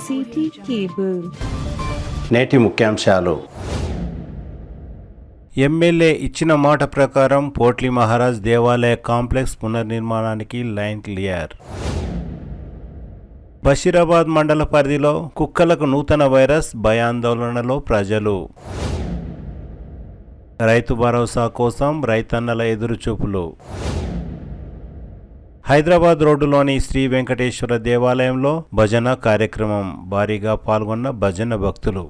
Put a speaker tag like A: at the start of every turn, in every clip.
A: City cable.
B: నేటి ముఖ్యాంశాలు. MLA ఇచ్చిన మాట ప్రకారం పోట్లీ మహారాజ్ దేవాలయ కాంప్లెక్స్ పునర్నిర్మాణానికి లైన్ క్లియర్. బషీరాబాద్ మండల పరిధిలో కుక్కలకు నూతన వైరస్, భయాందోళనలో ప్రజలు. రైతు భరోసా కోసం రైతన్నల ఎదురుచూపులు. హైదరాబాద్ రోడ్డులోని శ్రీ వెంకటేశ్వర దేవాలయంలో భజన కార్యక్రమం. భారీగా పాల్గొన్న భజన భక్తులు.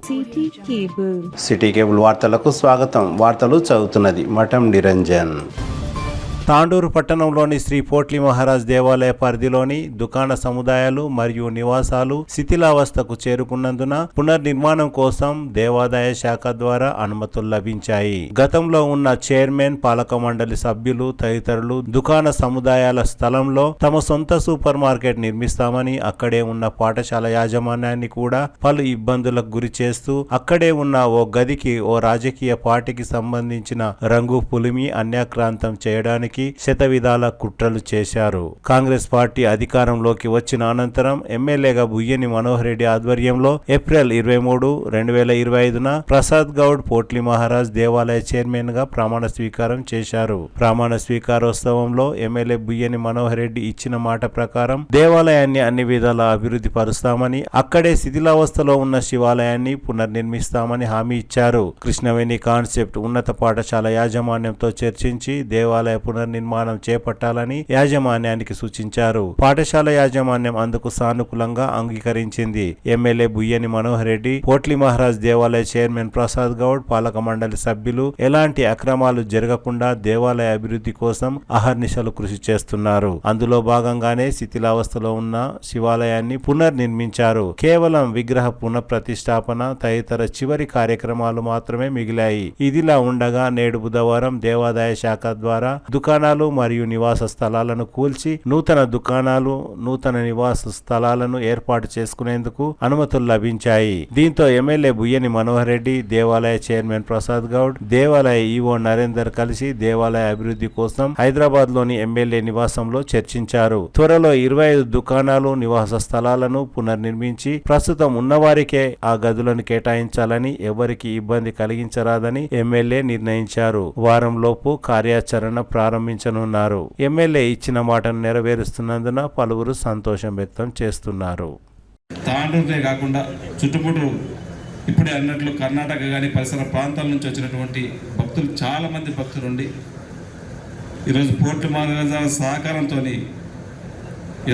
B: సిటీ కేబుల్ వార్తలకు స్వాగతం. వార్తలు చదువుతున్నది మఠం నిరంజన్. తాండూరు పట్టణంలోని శ్రీ పోట్లీ మహారాజ్ దేవాలయ పరిధిలోని దుకాణ సముదాయాలు మరియు నివాసాలు శిథిలావస్థకు చేరుకున్నందున పునర్నిర్మాణం కోసం దేవాదాయ శాఖ ద్వారా అనుమతులు లభించాయి. గతంలో ఉన్న చైర్మన్, పాలక మండలి సభ్యులు తదితరులు దుకాణ సముదాయాల స్థలంలో తమ సొంత సూపర్ మార్కెట్ నిర్మిస్తామని, అక్కడే ఉన్న పాఠశాల యాజమాన్యాన్ని కూడా పలు ఇబ్బందులకు గురి చేస్తూ అక్కడే ఉన్న ఓ గదికి ఓ రాజకీయ పార్టీకి సంబంధించిన రంగు పులిమి అన్యాక్రాంతం చేయడానికి శతవిధాల కుట్రలు చేశారు. కాంగ్రెస్ పార్టీ అధికారంలోకి వచ్చిన అనంతరం ఎమ్మెల్యేగా బుయ్యని మనోహర్ రెడ్డి ఆధ్వర్యంలో ఏప్రిల్ 23, 2025న ప్రసాద్ గౌడ్ పోట్లీ మహారాజ్ దేవాలయ చైర్మన్ గా ప్రమాణ స్వీకారం చేశారు. ప్రమాణ స్వీకారోత్సవంలో ఎమ్మెల్యే బుయ్యని మనోహర్ రెడ్డి ఇచ్చిన మాట ప్రకారం దేవాలయాన్ని అన్ని విధాలా అభివృద్ధి పరుస్తామని, అక్కడే శిథిలావస్థలో ఉన్న శివాలయాన్ని పునర్నిర్మిస్తామని హామీ ఇచ్చారు. కృష్ణవేణి కాన్సెప్ట్ ఉన్నత పాఠశాల యాజమాన్యంతో చర్చించి దేవాలయ పునర్నిర్మాణం చేపట్టాలని యాజమాన్యానికి సూచించారు. పాఠశాల యాజమాన్యం అందుకు సానుకూలంగా అంగీకరించింది. ఎమ్మెల్యే బుయ్యని మనోహర్ రెడ్డి, పోట్లీ మహారాజ్ దేవాలయ చైర్మన్ ప్రసాద్ గౌడ్, పాలక మండలి సభ్యులు ఎలాంటి అక్రమాలు జరగకుండా దేవాలయ అభివృద్ధి కోసం అహర్నిశలు కృషి చేస్తున్నారు. అందులో భాగంగానే శిథిలావస్థలో ఉన్న శివాలయాన్ని పునర్నిర్మించారు. కేవలం విగ్రహ పునఃప్రతిష్టాపన తదితర చివరి కార్యక్రమాలు మాత్రమే మిగిలాయి. ఇదిలా ఉండగా నేడు బుధవారం దేవాదాయ శాఖ ద్వారా దుకాణాలు మరియు నివాస స్థలాలను కూల్చి నూతన దుకాణాలు, నూతన నివాస స్థలాలను ఏర్పాటు చేసుకునేందుకు అనుమతులు లభించాయి. దీంతో ఎమ్మెల్యే బుయ్యని మనోహర్ రెడ్డి, దేవాలయ చైర్మన్ ప్రసాద్ గౌడ్, దేవాలయ ఈవో నరేందర్ కలిసి దేవాలయ అభివృద్ధి కోసం హైదరాబాద్ లోని ఎమ్మెల్యే నివాసంలో చర్చించారు. త్వరలో 25 దుకాణాలు, నివాస స్థలాలను పునర్నిర్మించి ప్రస్తుతం ఉన్నవారికే ఆ గదులను కేటాయించాలని, ఎవరికి ఇబ్బంది కలిగించరాదని ఎమ్మెల్యే నిర్ణయించారు. వారంలోపు కార్యాచరణ ప్రారంభించనున్నారు. ఎమ్మెల్యే ఇచ్చిన మాటను నెరవేరుస్తున్నందున పలువురు సంతోషం వ్యక్తం చేస్తున్నారు.
C: తాండూరునే కాకుండా చుట్టుముట్టు ఇప్పుడే అన్నట్లు కర్ణాటక కానీ పరిసర ప్రాంతాల నుంచి వచ్చినటువంటి భక్తులు, చాలామంది భక్తులు ఉండి ఈరోజు పోట్లీ మహారాజ్ సహకారంతో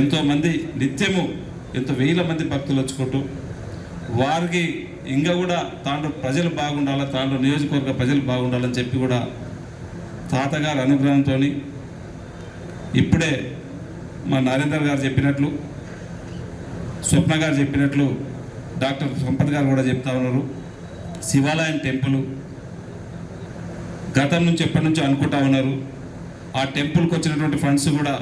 C: ఎంతోమంది నిత్యము ఎంతో వేల మంది భక్తులు వచ్చుకుంటూ వారికి ఇంకా కూడా తాండూరు ప్రజలు బాగుండాలి, తాండూరు నియోజకవర్గ ప్రజలు బాగుండాలని చెప్పి కూడా తాతగారి అనుగ్రహంతో ఇప్పుడే మా నరేందర్ గారు చెప్పినట్లు, స్వప్న గారు చెప్పినట్లు, డాక్టర్ సంపత్ గారు కూడా చెప్తా ఉన్నారు. శివాలయం టెంపుల్ గతం నుంచి ఎప్పటి నుంచో అనుకుంటా ఉన్నారు. ఆ టెంపుల్కి వచ్చినటువంటి ఫండ్స్ కూడా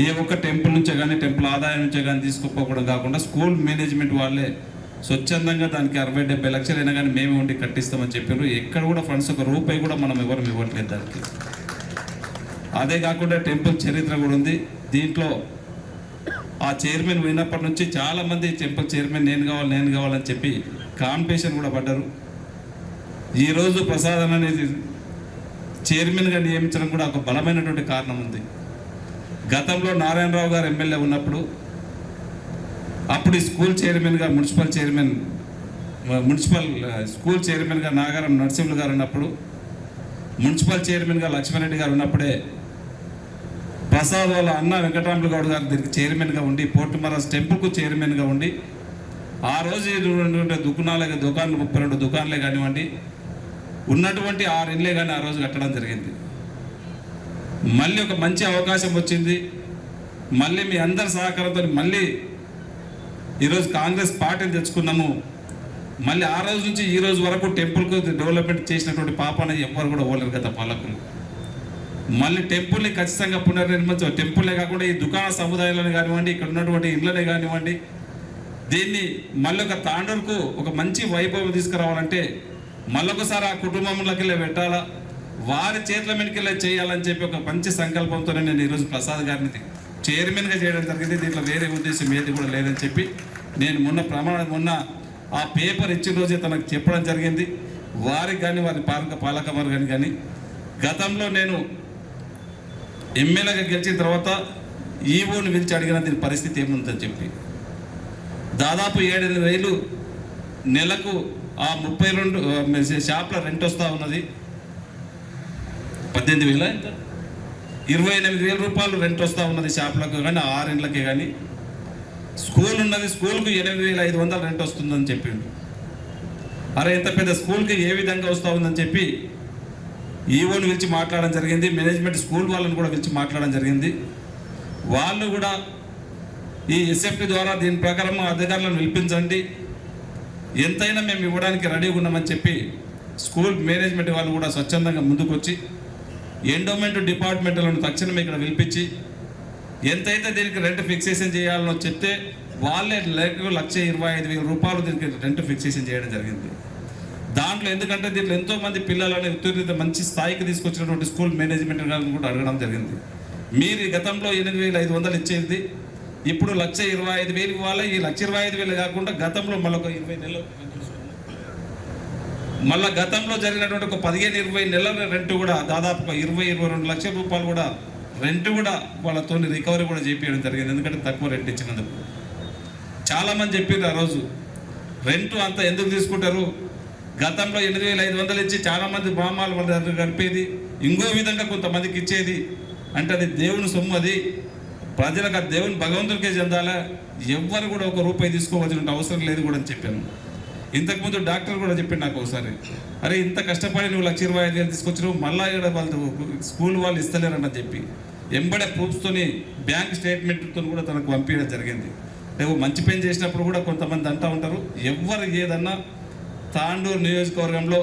C: ఏ ఒక్క టెంపుల్ నుంచే కానీ, టెంపుల్ ఆదాయం నుంచే కానీ తీసుకుపోవడం కాకుండా స్కూల్ మేనేజ్మెంట్ వాళ్ళే స్వచ్ఛందంగా దానికి 60-70 లక్షలు అయినా కానీ మేమే ఉండి కట్టిస్తామని చెప్పారు. ఎక్కడ కూడా ఫండ్స్ ఒక రూపాయి కూడా మనం ఎవరు ఇవ్వట్లేదు దానికి. అదే కాకుండా టెంపుల్ చరిత్ర కూడా ఉంది. దీంట్లో ఆ చైర్మన్ పోయినప్పటి నుంచి చాలామంది టెంపుల్ చైర్మన్ నేను కావాలని చెప్పి కాంపిటీషన్ కూడా పడ్డారు. ఈరోజు ప్రసాదం అనేది చైర్మన్గా నియమించడం కూడా ఒక బలమైనటువంటి కారణం ఉంది. గతంలో నారాయణరావు గారు ఎమ్మెల్యే ఉన్నప్పుడు అప్పుడు స్కూల్ చైర్మన్గా మున్సిపల్ స్కూల్ చైర్మన్గా నాగారం నరసింహులు గారు ఉన్నప్పుడు, మున్సిపల్ చైర్మన్గా లక్ష్మణరెడ్డి గారు ఉన్నప్పుడే ప్రసాద్ వాళ్ళ అన్న వెంకటరాములు గౌడ్ గారు దీనికి చైర్మన్గా ఉండి, పోట్లీ మహారాజ్ టెంపుల్కు చైర్మన్గా ఉండి ఆ రోజు దుకాణాలు 32 దుకాణాలే కానివ్వండి, ఉన్నటువంటి 6 ఇండ్లే కానీ ఆ రోజు కట్టడం జరిగింది. మళ్ళీ ఒక మంచి అవకాశం వచ్చింది. మళ్ళీ మీ అందరి సహకారంతో మళ్ళీ ఈరోజు కాంగ్రెస్ పార్టీని తెచ్చుకున్నాము. మళ్ళీ ఆ రోజు నుంచి ఈ రోజు వరకు టెంపుల్కు డెవలప్మెంట్ చేసినటువంటి పాపన ఎవ్వరు కూడా ఓలేరు గత పాలకులు. మళ్ళీ టెంపుల్ని ఖచ్చితంగా పునర్నిర్మించాలి. టెంపుల్లే కాకుండా ఈ దుకాణ సముదాయాలను కానివ్వండి, ఇక్కడ ఉన్నటువంటి ఇళ్ళనే కానివ్వండి, దీన్ని మళ్ళీ ఒక తాండూరుకు ఒక మంచి వైభవం తీసుకురావాలంటే మళ్ళొకసారి ఆ కుటుంబంలోకి పెట్టాలా, వారి చేతుల మీదకి చేయాలని చెప్పి ఒక మంచి సంకల్పంతో నేను ఈరోజు ప్రసాద్ గారిని చైర్మన్గా చేయడం జరిగింది. దీంట్లో వేరే ఉద్దేశం ఏది కూడా లేదని చెప్పి నేను మొన్న ఆ పేపర్ ఇచ్చిన రోజే తనకు చెప్పడం జరిగింది. వారికి కానీ వారి పాలక వర్గానికి కానీ గతంలో నేను ఎమ్మెల్యేగా గెలిచిన తర్వాత ఈవోని పిలిచి అడిగిన దీని పరిస్థితి ఏముందని చెప్పి దాదాపు 7,000 నెలకు ఆ 32 షాప్ల రెంట్ వస్తూ ఉన్నది. 18,000 28,000 రూపాయలు రెంట్ వస్తూ ఉన్నది షాప్లకు కానీ 6 ఇండ్లకే కానీ. స్కూల్ ఉన్నది, స్కూల్కు 8,500 రెంట్ వస్తుందని చెప్పిండు. అరే ఇంత పెద్ద స్కూల్కి ఏ విధంగా వస్తూ ఉందని చెప్పి ఈవోని పిలిచి మాట్లాడడం జరిగింది. మేనేజ్మెంట్ స్కూల్ వాళ్ళని కూడా పిలిచి మాట్లాడడం జరిగింది. వాళ్ళు కూడా ఈ ఎస్ఎఫ్టీ ద్వారా దీని ప్రకారం అధికారులను పిలిపించండి, ఎంతైనా మేము ఇవ్వడానికి రెడీగా ఉన్నామని చెప్పి స్కూల్ మేనేజ్మెంట్ వాళ్ళు కూడా స్వచ్ఛందంగా ముందుకొచ్చి ఎండోమెంట్ డిపార్ట్మెంట్లను తక్షణమే ఇక్కడ పిలిపించి ఎంతైతే దీనికి రెంట్ ఫిక్సేషన్ చేయాలనో చెప్తే వాళ్ళే 1,25,000 రూపాయలు దీనికి రెంట్ ఫిక్సేషన్ చేయడం జరిగింది. దాంట్లో ఎందుకంటే దీంట్లో ఎంతోమంది పిల్లలని ఉత్తీర్ణత మంచి స్థాయికి తీసుకొచ్చినటువంటి స్కూల్ మేనేజ్మెంట్ గారిని కూడా అడగడం జరిగింది. మీరు గతంలో 8,500 ఇచ్చేది ఇప్పుడు 1,25,000 ఇవ్వాలి. ఈ 1,25,000 కాకుండా గతంలో మళ్ళీ ఒక 20 నెలలు మళ్ళీ గతంలో జరిగినటువంటి ఒక 15-20 నెలల రెంట్ కూడా దాదాపు 20-22 లక్షల రూపాయలు కూడా రెంట్ కూడా వాళ్ళతో రికవరీ కూడా చేపించడం జరిగింది. ఎందుకంటే తక్కువ రెంట్ ఇచ్చినందుకు చాలామంది చెప్పారు ఆ రోజు రెంట్ అంత ఎందుకు తీసుకుంటారు, గతంలో 8,500 ఇచ్చి చాలామంది బామాలు వాళ్ళ దగ్గర గడిపేది, ఇంకో విధంగా కొంతమందికి ఇచ్చేది అంటే అది దేవుని సొమ్ము, అది ప్రజలకు ఆ దేవుని భగవంతుడికే చెందాలా, ఎవ్వరు కూడా ఒక రూపాయి తీసుకోవాల్సిన అవసరం లేదు కూడా అని చెప్పాను. ఇంతకుముందు డాక్టర్ కూడా చెప్పిండు నాకు ఒకసారి, అరే ఇంత కష్టపడి నువ్వు 1,25,000 తీసుకొచ్చినావు మళ్ళీ ఇక్కడ వాళ్ళు స్కూల్ వాళ్ళు ఇస్తలేరని చెప్పి ఎంబడే ప్రూఫ్స్తోని బ్యాంక్ స్టేట్మెంట్తో కూడా తనకు పంపించడం జరిగింది. లేవు మంచి పని చేసినప్పుడు కూడా కొంతమంది అంటూ ఉంటారు, ఎవ్వరు ఏదన్నా తాండూరు నియోజకవర్గంలో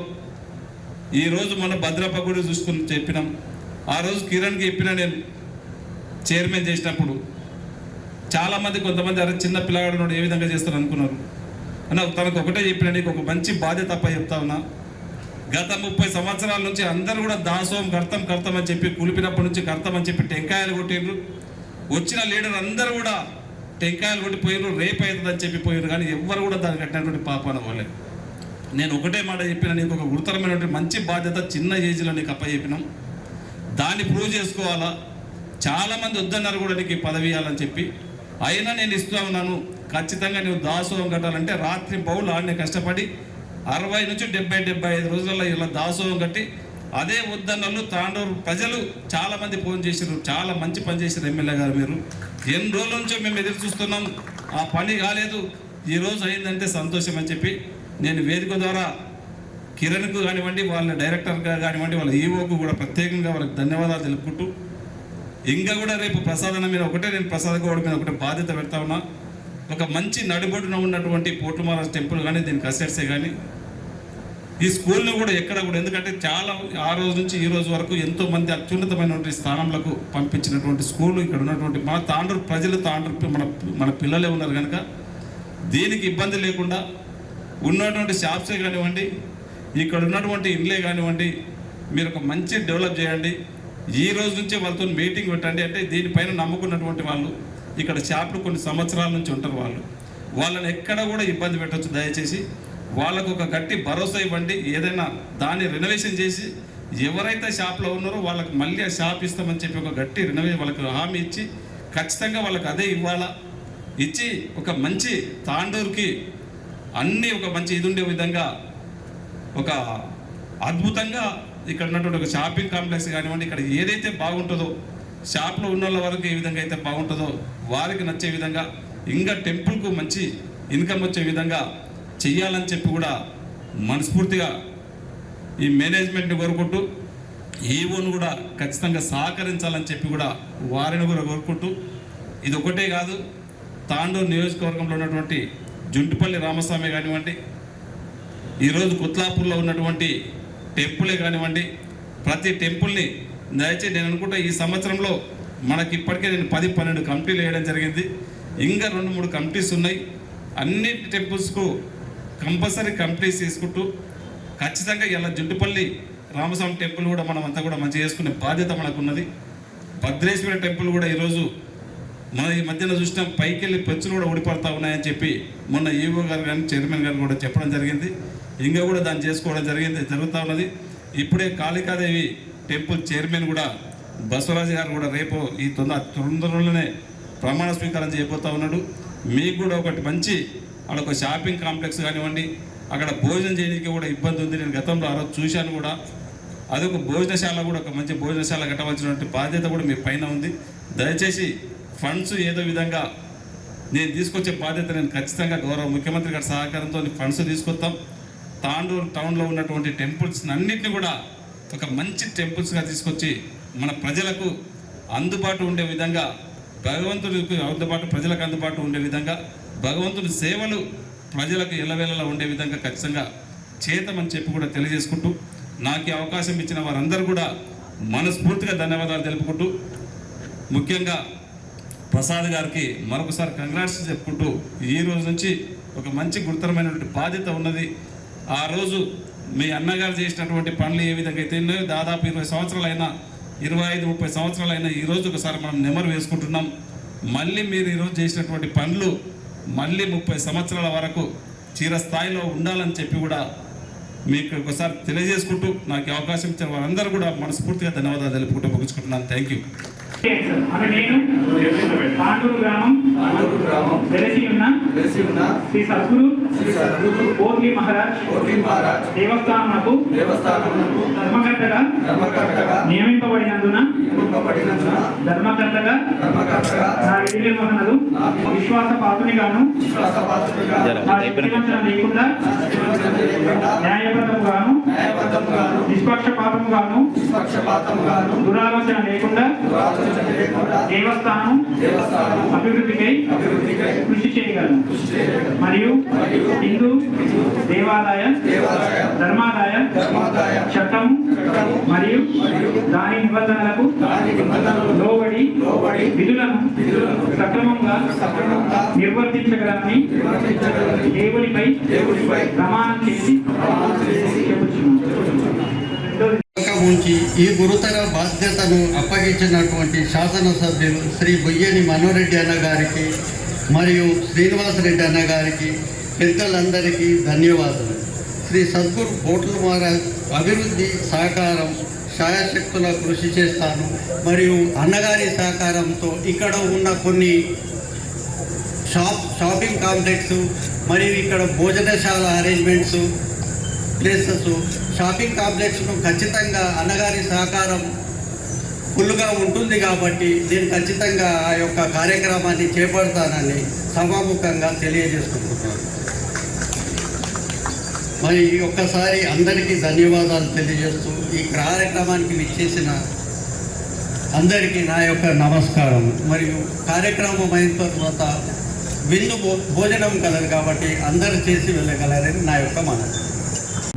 C: ఈరోజు మన భద్రప్ప కూడా చూసుకుని చెప్పినాం. ఆ రోజు కిరణ్కి చెప్పిన నేను చైర్మన్ చేసినప్పుడు చాలామంది కొంతమంది అరే చిన్న పిల్లగాడు ఏ విధంగా చేస్తారు అనుకున్నారు అన్న. తనకు ఒకటే చెప్పిన, నీకు ఒక మంచి బాధ్యత తప్ప చెప్తా ఉన్నా, గత 30 సంవత్సరాల నుంచి అందరూ కూడా దాసోహం కర్తం అని చెప్పి కులిపినప్పటి నుంచి కర్తం అని చెప్పి టెంకాయలు కొట్టిండ్రు. వచ్చిన లీడర్ అందరూ కూడా టెంకాయలు కొట్టిపోయారు, రేపు అవుతుందని చెప్పిపోయారు, కానీ ఎవ్వరు కూడా దానికి కట్టినటువంటి పాపాన వాళ్ళే. నేను ఒకటే మాట చెప్పిన, నీకు ఒక గురుతరమైనటువంటి మంచి బాధ్యత చిన్న ఏజ్లో నీకు అప్పచెప్పినాం, దాన్ని ప్రూవ్ చేసుకోవాలా. చాలామంది వద్దన్నారు కూడా నీకు పదవి ఇవ్వాలని చెప్పి, అయినా నేను ఇస్తూ ఉన్నాను. ఖచ్చితంగా నువ్వు దాసోహం కట్టాలంటే రాత్రి పౌలు ఆడనే కష్టపడి 60 నుంచి 70-75 రోజులలో ఇలా దాసోహం కట్టి అదే వద్దన్నలు తాండూరు ప్రజలు చాలామంది ఫోన్ చేశారు, చాలా మంచి పని చేశారు ఎమ్మెల్యే గారు, మీరు ఎన్ని రోజుల నుంచో మేము ఎదురు చూస్తున్నాం, ఆ పని కాలేదు, ఈరోజు అయిందంటే సంతోషం అని చెప్పి నేను వేదిక ద్వారా కిరణ్కు కానివ్వండి, వాళ్ళ డైరెక్టర్గా కానివ్వండి, వాళ్ళ ఈవోకు కూడా ప్రత్యేకంగా వాళ్ళకి ధన్యవాదాలు తెలుపుకుంటూ, ఇంకా కూడా రేపు ప్రసాదన మీద ఒకటే నేను ప్రసాద గౌడ్ మీద ఒకటే బాధ్యత పెడతా ఉన్నా. ఒక మంచి నడిబొడ్డున ఉన్నటువంటి పోటుమారాజ్ టెంపుల్ కానీ దీనికి అసెట్సే కానీ ఈ స్కూల్ని కూడా ఎక్కడ కూడా, ఎందుకంటే చాలా ఆ రోజు నుంచి ఈ రోజు వరకు ఎంతోమంది అత్యున్నతమైనటువంటి స్థానంలకు పంపించినటువంటి స్కూల్ ఇక్కడ ఉన్నటువంటి మన తాండూరు ప్రజలు, తాండూరు మన పిల్లలే ఉన్నారు కనుక దీనికి ఇబ్బంది లేకుండా ఉన్నటువంటి షాప్సే కానివ్వండి, ఇక్కడ ఉన్నటువంటి ఇండ్లే కానివ్వండి, మీరు ఒక మంచి డెవలప్ చేయండి. ఈ రోజు నుంచే వాళ్ళతో మీటింగ్ పెట్టండి. అంటే దీనిపైన నమ్ముకున్నటువంటి వాళ్ళు ఇక్కడ షాపులు కొన్ని సంవత్సరాల నుంచి ఉంటారు, వాళ్ళని ఎక్కడ కూడా ఇబ్బంది పెట్టవచ్చు. దయచేసి వాళ్ళకు ఒక గట్టి భరోసా ఇవ్వండి. ఏదైనా దాన్ని రెనోవేషన్ చేసి ఎవరైతే షాప్లో ఉన్నారో వాళ్ళకి మళ్ళీ ఆ షాప్ ఇస్తామని చెప్పి ఒక గట్టి రెనోవేషన్ వాళ్ళకి హామీ ఇచ్చి ఖచ్చితంగా వాళ్ళకి అదే ఇవ్వాలా. ఇచ్చి ఒక మంచి తాండూరుకి అన్నీ ఒక మంచి ఇది ఉండే విధంగా ఒక అద్భుతంగా ఇక్కడ ఉన్నటువంటి ఒక షాపింగ్ కాంప్లెక్స్ కానివ్వండి, ఇక్కడ ఏదైతే బాగుంటుందో షాప్లో ఉన్న వాళ్ళ వరకు ఏ విధంగా అయితే బాగుంటుందో వారికి నచ్చే విధంగా ఇంకా టెంపుల్కు మంచి ఇన్కమ్ వచ్చే విధంగా చెయ్యాలని చెప్పి కూడా మనస్ఫూర్తిగా ఈ మేనేజ్మెంట్ని కోరుకుంటూ ఈవోను కూడా ఖచ్చితంగా సహకరించాలని చెప్పి కూడా వారిని కూడా కోరుకుంటూ, ఇది ఒకటే కాదు తాండూరు నియోజకవర్గంలో ఉన్నటువంటి జుంటిపల్లి రామస్వామి కానివ్వండి, ఈరోజు కుత్లాపూర్లో ఉన్నటువంటి టెంపులే కానివ్వండి, ప్రతి టెంపుల్ని దయచేసి నేను అనుకుంటా ఈ సంవత్సరంలో మనకి ఇప్పటికే నేను 10-12 కమిటీలు వేయడం జరిగింది. ఇంకా 2-3 కమిటీస్ ఉన్నాయి. అన్ని టెంపుల్స్కు కంపల్సరీ కమిటీస్ తీసుకుంటూ ఖచ్చితంగా ఇలా జుంటిపల్లి రామస్వామి టెంపుల్ కూడా మనం అంతా కూడా మంచిగా చేసుకునే బాధ్యత మనకు ఉన్నది. భద్రేశ్వర టెంపుల్ కూడా ఈరోజు మన ఈ మధ్యన చూసినాం పైకి వెళ్ళి పెచ్చులు కూడా ఊడిపడతా ఉన్నాయని చెప్పి మొన్న ఈఓ గారు కానీ చైర్మన్ గారు కూడా చెప్పడం జరిగింది. ఇంకా కూడా దాన్ని చేసుకోవడం జరుగుతూ ఉన్నది. ఇప్పుడే కాళికాదేవి టెంపుల్ చైర్మన్ కూడా బసవరాజు గారు కూడా రేపు ఈ తొందరలోనే ప్రమాణ స్వీకారం చేయబోతూ ఉన్నాడు. మీకు కూడా ఒకటి మంచి అక్కడ ఒక షాపింగ్ కాంప్లెక్స్ కానివ్వండి, అక్కడ భోజనం చేయడానికి కూడా ఇబ్బంది ఉంది. నేను గతంలో ఆ రోజు చూశాను కూడా. అదొక భోజనశాల కూడా ఒక మంచి భోజనశాల కట్టవలసినటువంటి బాధ్యత కూడా మీ పైన ఉంది. దయచేసి ఫండ్స్ ఏదో విధంగా నేను తీసుకొచ్చే బాధ్యత నేను ఖచ్చితంగా గౌరవ ముఖ్యమంత్రి గారి సహకారంతో ఫండ్స్ తీసుకొస్తాం. తాండూరు టౌన్లో ఉన్నటువంటి టెంపుల్స్ అన్నింటినీ కూడా ఒక మంచి టెంపుల్స్గా తీసుకొచ్చి మన ప్రజలకు అందుబాటు ఉండే విధంగా, భగవంతుడికి అందుబాటు ప్రజలకు అందుబాటు ఉండే విధంగా, భగవంతుడి సేవలు ప్రజలకు ఎల్లవేళలా ఉండే విధంగా ఖచ్చితంగా చేతమని చెప్పి కూడా తెలియజేసుకుంటూ, నాకు ఈ అవకాశం ఇచ్చిన వారందరూ కూడా మనస్ఫూర్తిగా ధన్యవాదాలు తెలుపుకుంటూ, ముఖ్యంగా ప్రసాద్ గారికి మరొకసారి కంగ్రాట్స్ చెప్పుకుంటూ, ఈ రోజు నుంచి ఒక మంచి గురుతరమైనటువంటి బాధ్యత ఉన్నది. ఆ రోజు మీ అన్నగారు చేసినటువంటి పనులు ఏ విధంగా అయితే ఉన్నాయో, దాదాపు 20 సంవత్సరాలైనా 25-30 సంవత్సరాలైనా ఈరోజు ఒకసారి మనం నెమరు వేసుకుంటున్నాం. మళ్ళీ మీరు ఈరోజు చేసినటువంటి పనులు మళ్ళీ 30 సంవత్సరాల వరకు చిరస్థాయిలో ఉండాలని చెప్పి కూడా మీకు ఒకసారి తెలియజేసుకుంటూ, నాకు అవకాశం ఇచ్చిన వారందరూ కూడా మనస్ఫూర్తిగా ధన్యవాదాలు తెలుపుకుంటూ ముగించుకుంటున్నాను. Thank you.
A: తాండూరు గ్రామం వెలసి ఉన్న శ్రీ సద్గురు కోట్లి మహారాజ్ దేవస్థానమునకు ధర్మకర్తగా నియమింపబడినందున ధర్మకర్తగా నా విధి నిర్వహణలు విశ్వాసపాతునిగాను నా విమర్శన లేకుండా న్యాయబద్ధముగాను నిష్పక్షపాతముగాను దురాలోచన లేకుండా దేవస్థానం అభివృద్ధికై కృషి చేయగలను మరియు హిందూ దేవాదాయ ధర్మాదాయ చట్టం మరియు దాని నిబంధనలకు లోబడి విధులను సక్రమంగా నిర్వర్తించగలనని దేవునిపై ప్రమాణం చేసి చెబుతున్నాను.
D: ఉంచి ఈ గురుతర బాధ్యతను అప్పగించినటువంటి శాసనసభ్యులు శ్రీ బొయ్యని మనోరెడ్డి అన్న గారికి మరియు శ్రీనివాసరెడ్డి అన్న గారికి, పెద్దలందరికీ ధన్యవాదాలు. శ్రీ సద్గురు కోట్ల మహారాజ్ అభివృద్ధి సహకారం శాయశక్తుల కృషి చేస్తాను. మరియు అన్నగారి సహకారంతో ఇక్కడ ఉన్న కొన్ని షాపింగ్ కాంప్లెక్స్ మరియు ఇక్కడ భోజనశాల అరేంజ్మెంట్స్ ప్లేసెస్, షాపింగ్ కాంప్లెక్స్ను ఖచ్చితంగా అన్నగారి సహకారం ఫుల్గా ఉంటుంది కాబట్టి నేను ఖచ్చితంగా ఆ యొక్క కార్యక్రమాన్ని చేపడతానని సభాముఖంగా తెలియజేసుకుంటున్నాను. మరి ఒక్కసారి అందరికీ ధన్యవాదాలు తెలియజేస్తూ ఈ కార్యక్రమానికి విచ్చేసిన అందరికీ నా యొక్క నమస్కారం. మరియు కార్యక్రమం అయిన తర్వాత విందు భోజనం కలదు కాబట్టి అందరూ చేసి వెళ్ళగలరని నా యొక్క మనవి.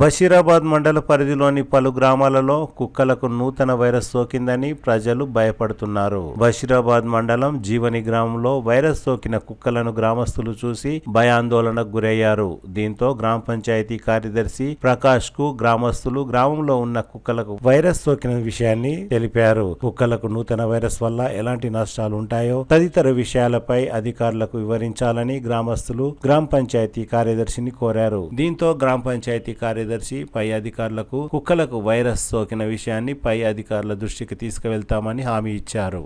B: బషీరాబాద్ మండల పరిధిలోని పలు గ్రామాలలో కుక్కలకు నూతన వైరస్ సోకిందని ప్రజలు భయపడుతున్నారు. బషీరాబాద్ మండలం జీవని గ్రామంలో వైరస్ సోకిన కుక్కలను గ్రామస్తులు చూసి భయాందోళనకు గురయ్యారు. దీంతో గ్రామ పంచాయతీ కార్యదర్శి ప్రకాష్ కు గ్రామస్తులు గ్రామంలో ఉన్న కుక్కలకు వైరస్ సోకిన విషయాన్ని తెలిపారు. కుక్కలకు నూతన వైరస్ వల్ల ఎలాంటి నష్టాలు ఉంటాయో తదితర విషయాలపై అధికారులకు వివరించాలని గ్రామస్తులు గ్రామ పంచాయతీ కార్యదర్శిని కోరారు. దీంతో గ్రామ పంచాయతీ కార్యదర్శి పై అధికారులకు కుక్కలకు వైరస్ సోకిన విషయాన్ని పై అధికారుల దృష్టికి తీసుకువెళ్తామని హామీ ఇచ్చారు.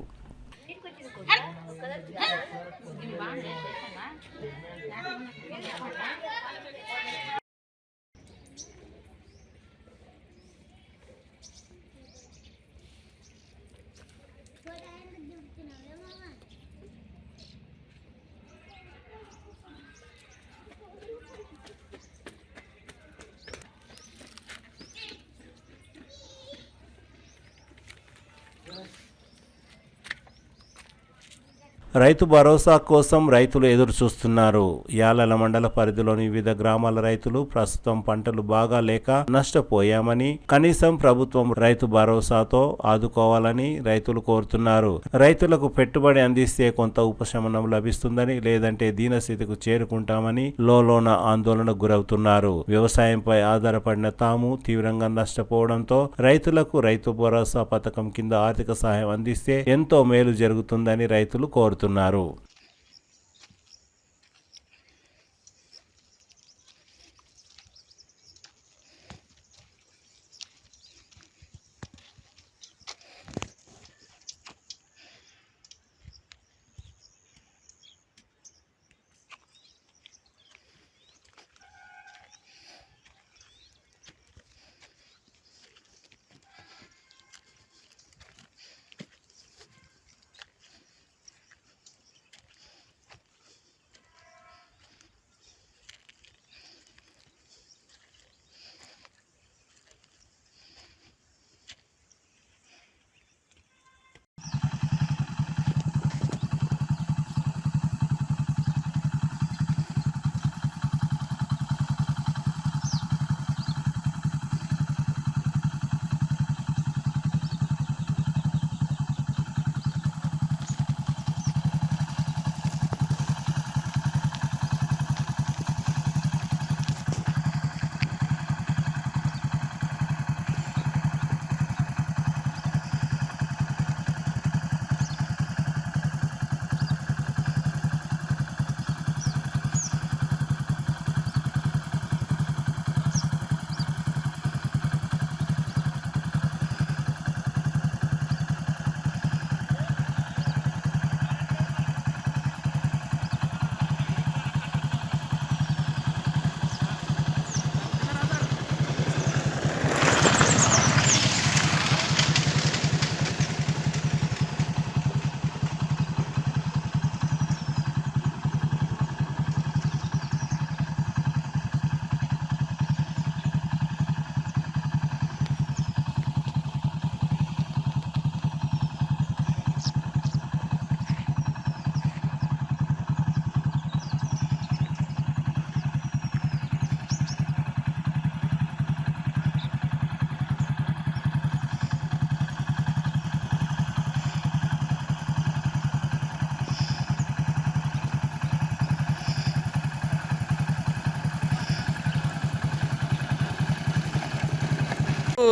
B: రైతు భరోసా కోసం రైతులు ఎదురు చూస్తున్నారు. యాలల మండల పరిధిలోని వివిధ గ్రామాల రైతులు ప్రస్తుతం పంటలు బాగా లేక నష్టపోయామని, కనీసం ప్రభుత్వం రైతు భరోసాతో ఆదుకోవాలని రైతులు కోరుతున్నారు. రైతులకు పెట్టుబడి అందిస్తే కొంత ఉపశమనం లభిస్తుందని, లేదంటే దీనస్థితికి చేరుకుంటామని లోలోన ఆందోళనకు గురవుతున్నారు. వ్యవసాయంపై ఆధారపడిన తాము తీవ్రంగా నష్టపోవడంతో రైతులకు రైతు భరోసా పథకం కింద ఆర్థిక సహాయం అందిస్తే ఎంతో మేలు జరుగుతుందని రైతులు కోరుతున్నారు. కోరుతున్నారు.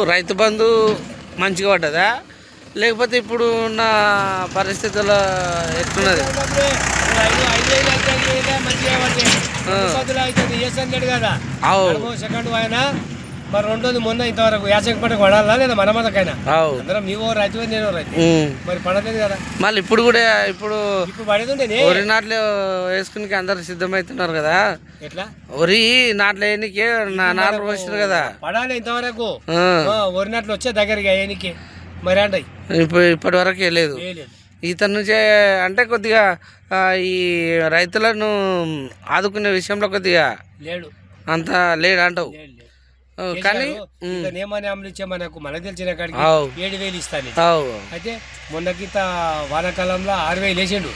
E: రైతు బంధు మంచిగా పడ్డదా లేకపోతే ఇప్పుడు ఉన్న పరిస్థితుల్లో ఎట్లున్నది?
F: సెకండ్ ఆయన మరి రెండోది మొన్న ఇంతవరకు యాసంగి పంటకు పడాలా లేదా మన మనకైనా అందరం నీవో రైతు నేను రైతు మరి పడలేదు కదా.
E: మళ్ళీ ఇప్పుడు కూడా ఇప్పుడు
F: పడేది ఉండే
E: వరి నాట్లు వేసుకుని అందరు సిద్ధమవుతున్నారు కదా.
F: ఎట్లా
E: వరి నాట్లు వేయనికి 4 రోజులు కదా
F: పడాలి ఇంతవరకు వరి నాట్లు వచ్చే దగ్గరికి అయ్యానికి మరి అంటే
E: ఇప్పటి వరకు వేయలేదు. ఇతని నుంచే అంటే కొద్దిగా ఈ రైతులను ఆదుకునే విషయంలో కొద్దిగా
F: లేడు,
E: అంత లేడు అంటావు. కానీ
F: నియమాన్ని అమలు ఇచ్చే మనకు తెలిసిన కాడికి 7,000 ఇస్తాను. అయితే మొన్న గీత వానాకాలంలో 6,000 వేసిండు.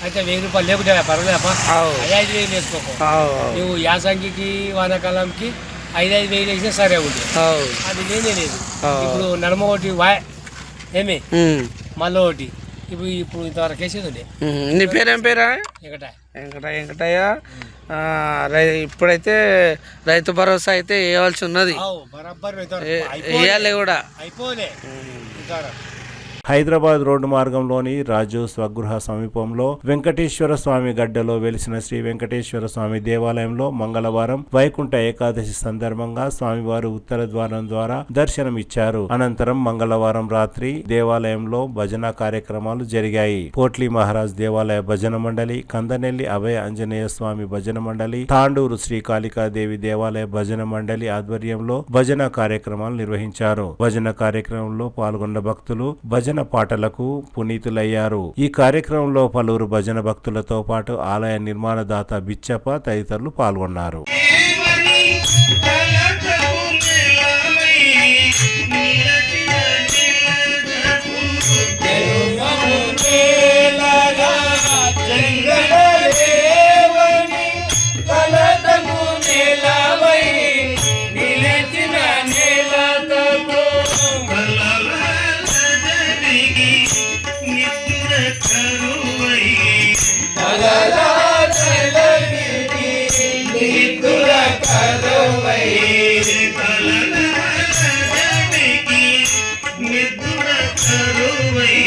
F: అయితే 1,000 రూపాయలు లేకుంటే పర్వాలేపా 5,000 వేసుకోకు. నువ్వు యాసంగికి వానాకాలంకి 5,000 వేసినా సరే ఉంది. అది లేనే లేదు. ఇప్పుడు నడుమ ఒకటి ఏమి మళ్ళీ ఒకటి ఇప్పుడు ఇంతవరకు వేసేది ఉండే.
E: నీ పేరేం పేరా? వెంకటయ్య. ఇప్పుడైతే రైతు భరోసా అయితే వేయవలసి ఉన్నది, వేయాలి కూడా.
F: అయిపోలే
B: హైదరాబాద్ రోడ్డు మార్గంలోని రాజు స్వగృహ సమీపంలో వెంకటేశ్వర స్వామి గడ్డలో వెలిసిన శ్రీ వెంకటేశ్వర స్వామి దేవాలయంలో మంగళవారం వైకుంఠ ఏకాదశి సందర్భంగా స్వామివారు ఉత్తర ద్వారం ద్వారా దర్శనమిచ్చారు. అనంతరం మంగళవారం రాత్రి దేవాలయంలో భజన కార్యక్రమాలు జరిగాయి. పోట్లీ మహారాజ్ దేవాలయ భజన మండలి, కందనెల్లి అభయ ఆంజనేయ స్వామి భజన మండలి, తాండూరు శ్రీ కాళికాదేవి దేవాలయ భజన మండలి ఆధ్వర్యంలో భజన కార్యక్రమాలు నిర్వహించారు. భజన కార్యక్రమంలో పాల్గొన్న భక్తులు భజన పాటలకు పునీతులయ్యారు. ఈ కార్యక్రమంలో పలువురు భజన భక్తులతో పాటు ఆలయ నిర్మాణదాత బిచ్చప్ప తదితరులు పాల్గొన్నారు.
G: కరువై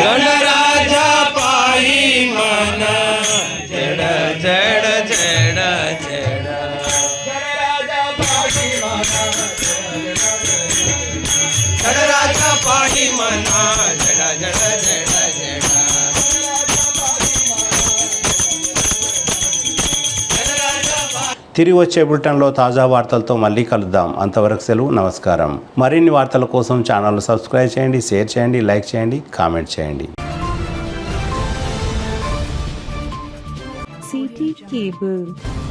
E: गणराजा पाही मन जड़ जड़ जड़ जड़ गणराजा पाही मन जड़ जड़ जड़ जड़
B: తిరిగి వచ్చే బులెటిన్లో తాజా వార్తలతో మళ్ళీ కలుద్దాం. అంతవరకు సెలవు, నమస్కారం. మరిన్ని వార్తల కోసం ఛానల్ సబ్స్క్రైబ్ చేయండి, షేర్ చేయండి, లైక్ చేయండి, కామెంట్ చేయండి.
G: CT Cable.